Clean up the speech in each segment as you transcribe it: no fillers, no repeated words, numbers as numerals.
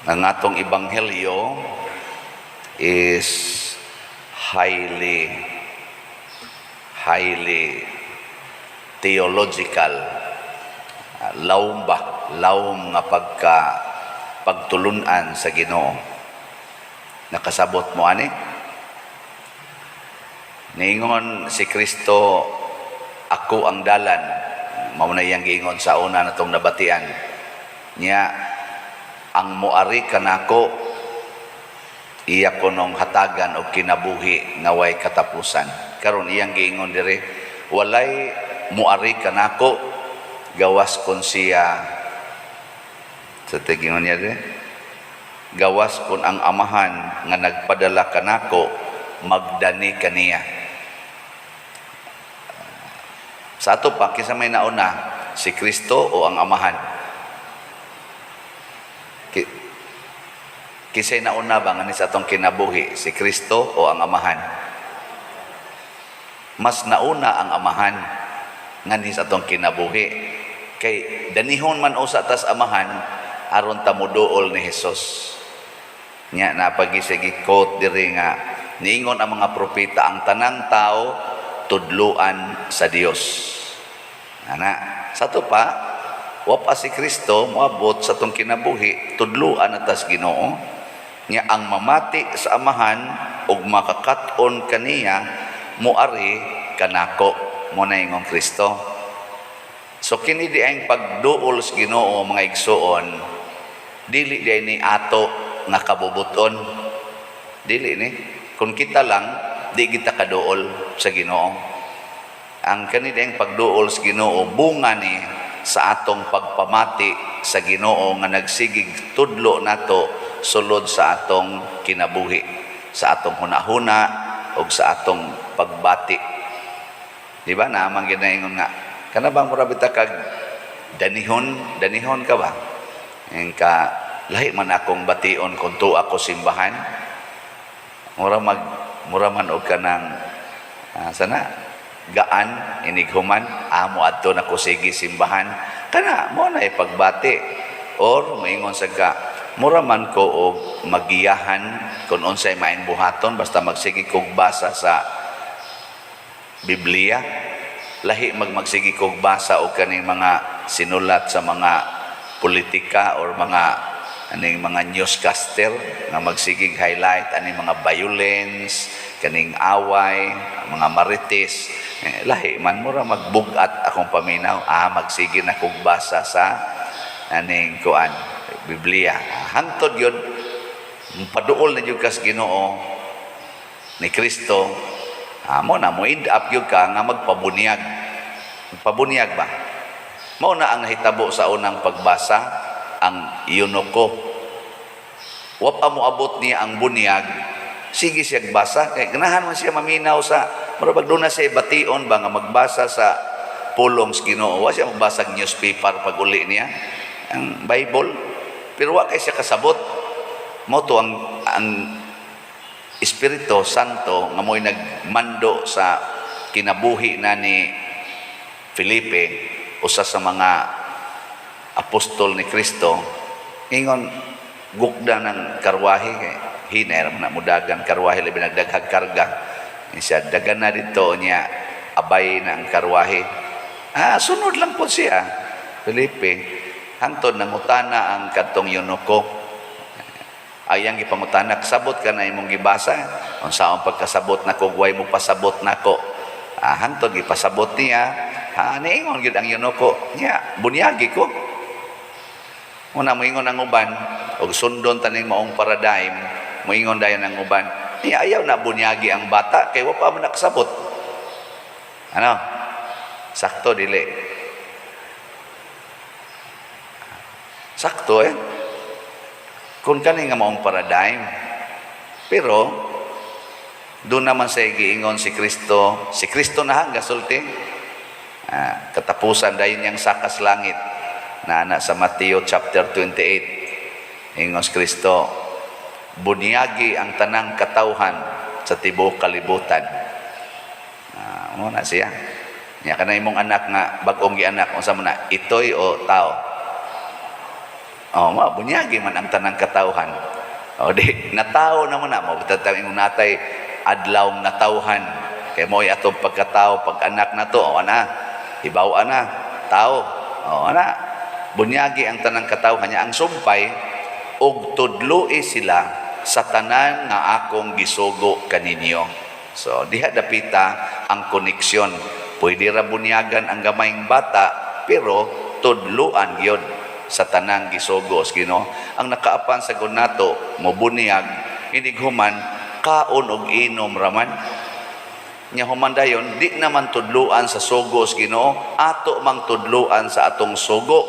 Ang atong ebanghelyo is highly theological. Lawom nga pagtulunan sa Ginoo. Nakasabot mo ani? Niingon si Kristo, ako ang dalan. Mao na iyang giingon sa una natong nabatian. Nya ang muari kanako iya ko nung hatagan og kinabuhi nga way katapusan. Karon iyang giingon diri, walay muari kanako gawas kon siya sa gingon niya diri, gawas kon ang amahan nga nagpadala kanako magdani kaniya. Sa ato pa kinsa may nauna, si Kristo o ang amahan? Kisay nauna ba nga ni sa atong kinabuhi, si Kristo o ang amahan? Mas nauna ang amahan nga ni sa atong kinabuhi. Kay danihon man usa tas amahan aron ta moduol ni Hesus. Nya napagisig quote diri nga niingon ang mga propeta, ang tanang tao tudluan sa Dios. Ana, sa to pa wa pa si Kristo moabot sa atong kinabuhi tudluan atas Ginoo. Nya ang mamati sa amahan ug makakat-on kaniya muari kanako mo na ingong Kristo. So kini di ang pagduol sa Ginoo mga igsoon, dili di ni ato nga kabubuton, dili ni kun kita lang di kita kaduol sa Ginoo. Ang kani di ang pagduol sa Ginoo bunga ni sa atong pagpamati sa Ginoo nga nagsigig tudlo nato sulod sa atong kinabuhi, sa atong hunahuna o sa atong pagbati. Di ba? Naamang ginaingon nga, kana bang murabita kag danihon ka ba? Yung ka, lahi man akong bation kung to ako simbahan. Mura man og ka ng, sana, gaan, inighuman, amo adto na ko sige simbahan. Kana, mo na ipagbati. Or, maingon sa ka, mura man ko og magiyahan kung unsay maayong buhaton basta magsigi kog basa sa Biblia, lahi magsigi kog basa og kaning mga sinulat sa mga politika or mga newscaster nga magsigig highlight aning mga violence, kaning away, mga marites. Lahi man mura magbugat akong paminaw, magsigi na kog basa sa aning kuan Biblia. Hantod yun, paduol na yun kas Ginoo ni Kristo, mo na mo end up yun ka nga magpabunyag. Magpabunyag ba? Mo na ang nahitabo sa unang pagbasa, ang eunuko. Wa pa mo abot niya ang bunyag, sige siya basa. Kaya ganahan man siya maminaw sa, marabag doon na siya bation ba nga magbasa sa pulong sa Ginoo. Wa siya magbasag newspaper pag uli niya, ang Bible. Pero wa kay siya kasabot. Mo to ang Espiritu Santo nga mo'y nagmando sa kinabuhi na ni Felipe, usa sa mga apostol ni Kristo. Ingon gugda ng karwahe kay hiner na mudagan karwahe labi nagdaghag karga. Siya dagan na dito niya abay na ang karwahe. Sunod lang po siya Felipe. Hantod nangutana ang kadtong eunuko. Ayang gipangutana, kasabot ka na imong gibasa? Unsaon pagkasabot nako, way mo pasabot nako. Hantod gipasabot niya. Niingon gyud ang eunuko, nya bunyagi ko. Una moingon ang uban, og sundon taning maong paradigm, moingon dayon ang uban. Niya ayaw na bunyagi ang bata kay wa pa man nakasabot. Ano? Sakto dili. Sakto kung kani nga maong paradigm. Pero doon naman sa giingon si Kristo na hangga sulti. Katapusan dayon niyang sakas langit na sa Mateo chapter 28. Ingon si Kristo, bunyagi ang tanang katawhan sa tibuok kalibutan. Muna siya. Nya kana imong anak nga bag-ong gianak unsa man na, itoy o tao? Bunyagi man ang tanang katawhan. Di nataw naman na mo tatang imong natay adlaw natawhan. Kay mo'y atong pagkatao, pag-anak na to, hibaw na, tao, bunyagi ang tanang katawhan niya. Ang sumpay, og tudloi sila sa tanan nga akong gisugo kaninyo. So, diha dapita ang koneksyon. Pwede ra bunyagan ang gamayng bata, pero tudluan yun sa tanang gisugo. Ang nakaapan sa gunato, mo bunyag, inighuman, kaon og inom raman. Nya human dayon di naman tudluan sa sugo Ginoo, ato mang tudluan sa atong sugo.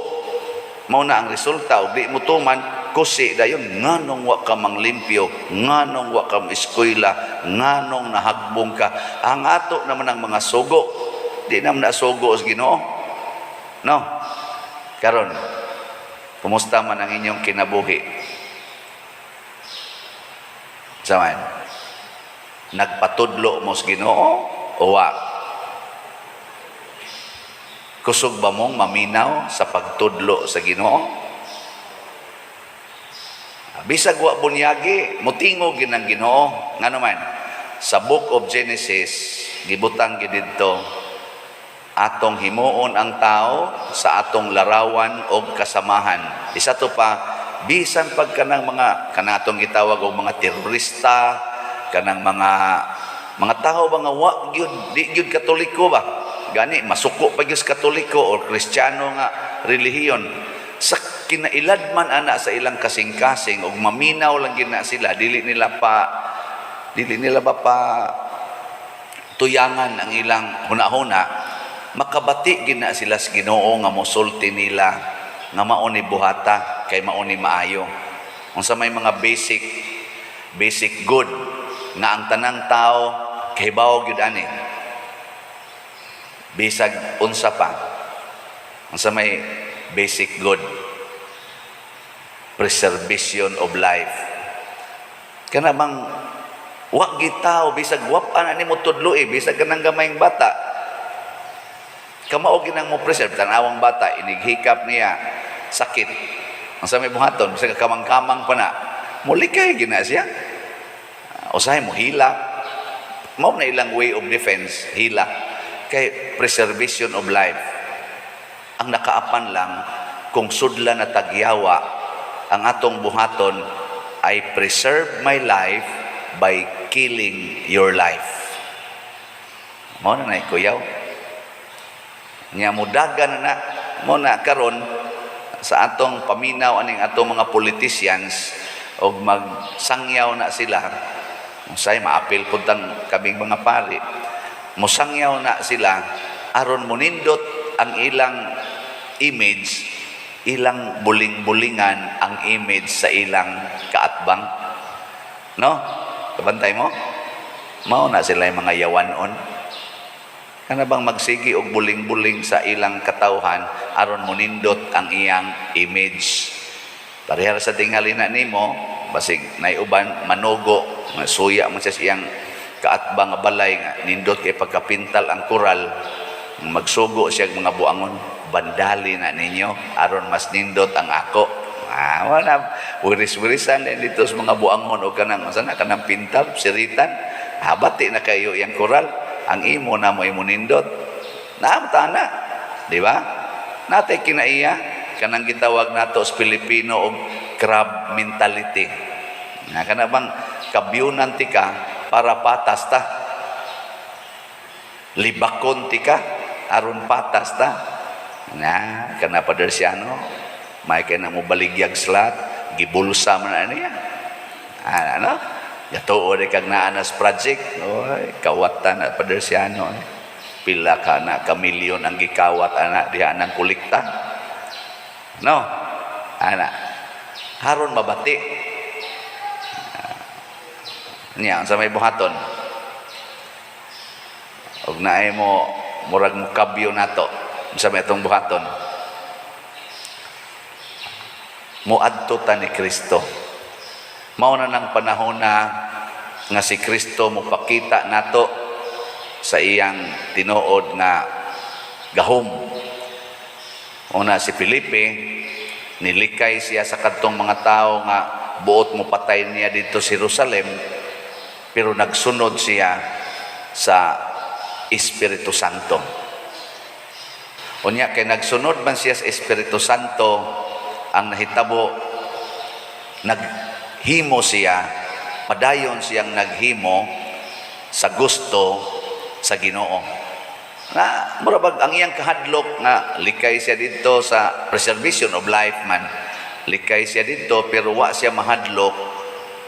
Mao na ang resulta, og di mo tuman kusi dayon nganong wa ka manglimpyo, nganong wa ka eskwela, nganong nahagbong ka. Ang ato naman ang mga sugo, di naman na sugo Ginoo. No. Karon, kumusta man ang inyong kinabuhi? Saman, nagpatudlo mo sa Ginoo o wa? Kusog ba mong maminaw sa pagtudlo sa Ginoo? Bisag wa bunyagi, mutingog gid ang Ginoo. Nga naman, sa Book of Genesis, gibutang gid didto, atong himuon ang tao sa atong larawan o kasamahan. Isa to pa, bisan pag kanang mga kanatong gitawag og mga terorista, kanang mga tao ba nga wa gyud di gyud Katoliko ba, gani masuko pa gyud Katoliko o Kristiyano nga relihiyon, sa kinailadman ana sa ilang kasing-kasing og maminaw lang gyud na sila, dili nila ba pa tuyangan ang ilang hunahuna, makabati gyud na sila sa Ginoo nga mosulti nila nga mao ni buhata kay mao ni maayo. Unsa may mga basic good nga ang tanang tao kahibaw gyud ani, bisag unsa pa ang sa may basic good, preservation of life. Kana bang wa gyud tao bisag wap-an ani mo tudlo bisag kanang gamayng bata kamao ginang mo preserve. Tanawang bata inighikap niya sakit, ang sa may buhaton bisag kamang-kamang pa na mulikay gina siya. Usahay mo hila, mao na ilang way of defense, hila kay preservation of life. Ang nakaapan lang kung sudla na tagyawa ang atong buhaton ay preserve my life by killing your life. Mao na kuyaw nya mudagan na mo na karon sa atong paminaw aning atong mga politicians og magsangyaw na sila. Say maapil pud tang kaming mga pari, musangyaw na sila aron munindot ang ilang image, ilang buling-bulingan ang image sa ilang kaatbang. No? Kabantay mo? Mao na sila yung mga yawanon. Kana bang magsigi og buling-buling sa ilang katawhan aron munindot ang iyang image. Parehara sa tingali na nimo, basig naiuban manugo, suya man sa siyang kaatbang nga balay nga nindot kay pagkapintal ang kural, magsugo siya mga buangon, bandali na ninyo aron mas nindot ang ako. Wala wiris-wirisan din dito sa mga buangon o kanang sana kanang pintal siritan, habati na kayo yang kural, ang imo na mo nindot naamtana, di ba? Natay kinaiya kanang gitawag nato sa Pilipino og crab mentality. Na kana bang kabyunan ti ka para patas ta, libakon ti ka aron patas ta. Na kana padersyano may kay na mo baligyag slat gibulsa man niya. Ano? Yatuo de kag naanas project. Oy, kawatan na padersyano. Pila ka na kamilyon ang gikawat ana diha nang kolekta. No? Ana. Haron mabati. Niya sa may buhaton. Og naay mo murag mo kabyo nato sa may atong buhaton. Muadto ta ni Kristo. Mao na nang panahon na nga si Kristo mopakita nato sa iyang tinuod nga gahom. Una si Felipe Nilikay siya sa kadtong mga tao nga buot mo patay niya dito sa Jerusalem, pero nagsunod siya sa Espiritu Santo. Unya kay nagsunod man siya sa Espiritu Santo, ang nahitabo naghimo siya, padayon siyang naghimo sa gusto sa Ginoo. Na murabag ang iyang kahadlok nga likay siya dito sa preservation of life man. Likay siya dito pero wa siya mahadlok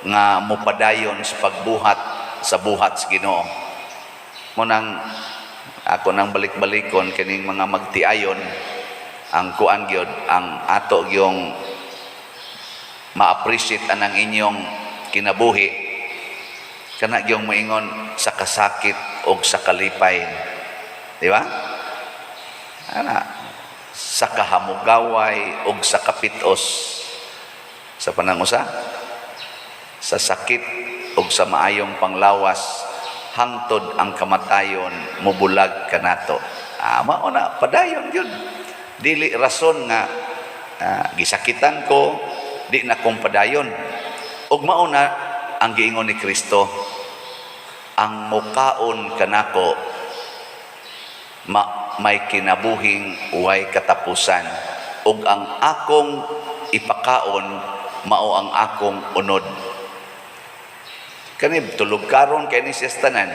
nga mupadayon sa pagbuhat sa buhat sa Ginoo. Munang ako nang balik-balikon kining mga magtiayon ang kuan gyud ang ato gyung ma-appreciate anang inyong kinabuhi kana gyung moingon sa kasakit o sa kalipay, di ba? Ana sa kahamugaway o sa kapitos sa panangusa sa sakit o sa maayong panglawas hangtod ang kamatayon mubulag kanato. Mao na padayon yun. Dili rason nga gisakitan ko, di na kong padayon. Ug mao na ang giingon ni Kristo, ang mukaon kanako may kinabuhing way katapusan, ug ang akong ipakaon mao ang akong unod. Kani tulog karon kay ni tanan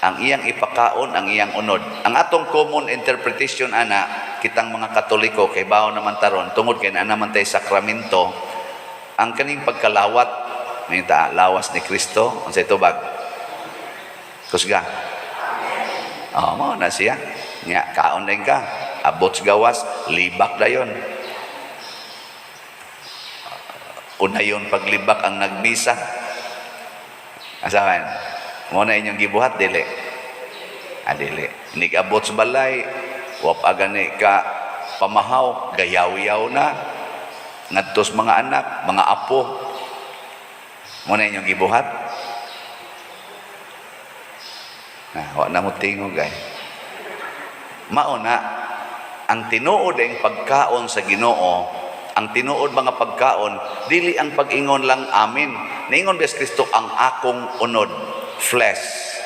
ang iyang ipakaon, ang iyang unod. Ang atong common interpretation ana kitang mga Katoliko kay bawo naman taron tungod kay ana man tay sakramento, ang kaning pagkalawat nita lawas ni Kristo unsay tubag kusga. Mao na siya nya kaon din ka abot sa gawas libak dayon. Unayon paglibak ang nagmisa. Asahan, mo na inyong gibuhat, dili. Dili. Nigabot sa balay, wap agani ka pamahaw, gayaw-yaw na. Ngadtos mga anak, mga apo. Mo na inyong gibuhat. Wala na mo tingog, ay. Mauna, ang tinuod ang pagkaon sa Ginoo, ang tinuod mga pagkaon, dili ang pag-ingon lang amin. Naingon Biyas Kristo, ang akong unod, flesh.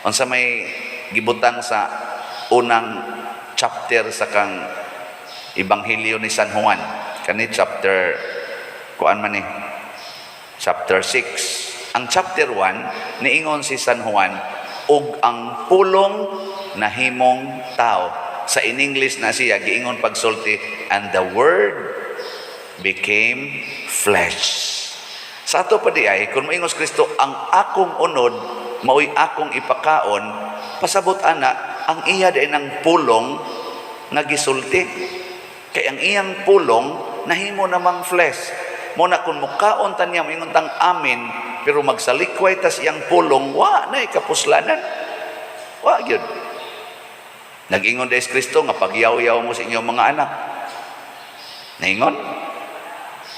Unsa may gibutang sa unang chapter sa kang Ebanghelyo ni San Juan. Kani chapter, kuan man ni? Chapter 6. Ang chapter 1, niingon si San Juan, ug ang pulong na himong tao. Sa in English na siya, giingon pagsulti, and the word became flesh. Sa ato pa di ay, kung maingos Kristo, ang akong unod, maoy akong ipakaon, pasabot ana, ang iya din ng pulong nga gisulti. Kaya ang iyang pulong, nahimo namang flesh. Muna kung mukaon tanya, maingon tang amin, pero magsalikway tas iyang pulong, wa na ikapuslanan. Wa yun. Nag-ingon des Kristo, nga pagyaw-yaw mo sa inyong mga anak. Naingon?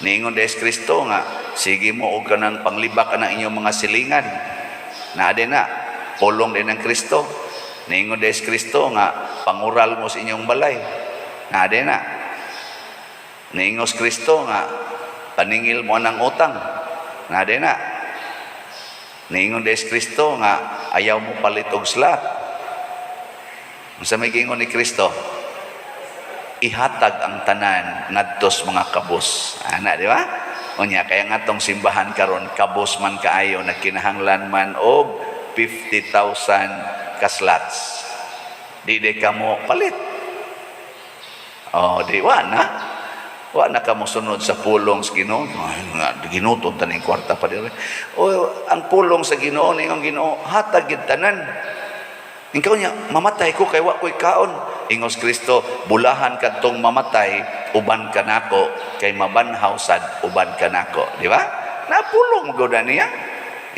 Niingon des Kristo nga, sige mo og kanang panglibak ang inyong mga silingan. Na ade na, pulong din ng Kristo. Niingon des Kristo nga, pangural mo sa inyong balay. Na ade na. Niingos Kristo nga, paningil mo ng utang. Na ade na. Niingon des Kristo nga, ayaw mo palit og slat. Sa may gingon ni Kristo, ihatag ang tanan ngadtos mga kabos. Ana, di ba? Unya kaya nga tong simbahan karon kabos man kaayo na kinahanglan man og 50,000 kaslats. Di ka mo palit. Di wa na. Wa na ka mo sunod sa pulong sa Ginoo. Ginuton taning kwarta pa dire. Ang pulong sa Ginoo ning Ginoo hatag gid tanan. Ikaw niya, mamatay ko kay wa ko'y kaon. Ingos Kristo, bulahan kadtong mamatay, uban ka nako, kay mabanhaw sad, uban ka nako. Di ba? Napulong gawda niya.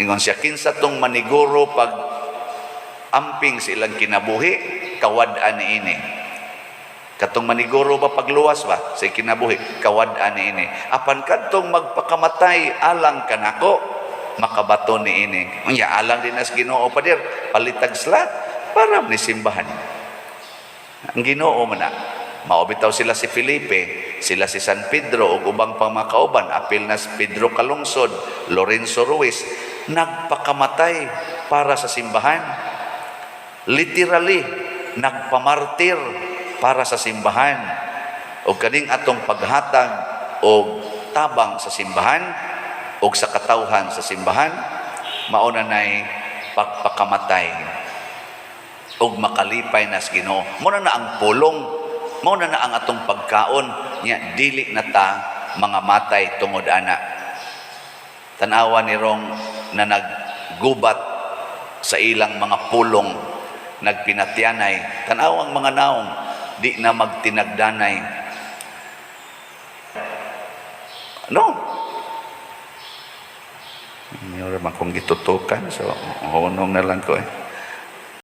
Ingon siya, kinsa tong maniguro pag amping silang kinabuhi, kawad-an ni ini. Katong maniguro ba pagluwas ba sa kinabuhi, kawad-an ni ini. Apan kadtong magpakamatay, alang ka nako, makabato ni ini. Unya, alang din as Ginoo pa dir, palitag slat. Para ni simbahan. Ang Ginoo man na. Maobitaw sila si Felipe, sila si San Pedro ug ubang pang mga kauban, apil na si Pedro Calungsod, Lorenzo Ruiz, nagpakamatay para sa simbahan. Literally, nagpamartir para sa simbahan. O kaning atong paghatag o tabang sa simbahan o sa katawhan sa simbahan, mauna na'y pagpakamatay o makalipay na sa Ginoo. Muna na ang pulong, muna na ang atong pagkaon, niya dili na ta mga matay tungod ana. Tanawa ni Rong na naggubat sa ilang mga pulong, nagpinatyanay, tanawang mga naong di na magtinagdanay. No? Mayroon man kong gitutukan, so hunong na lang ko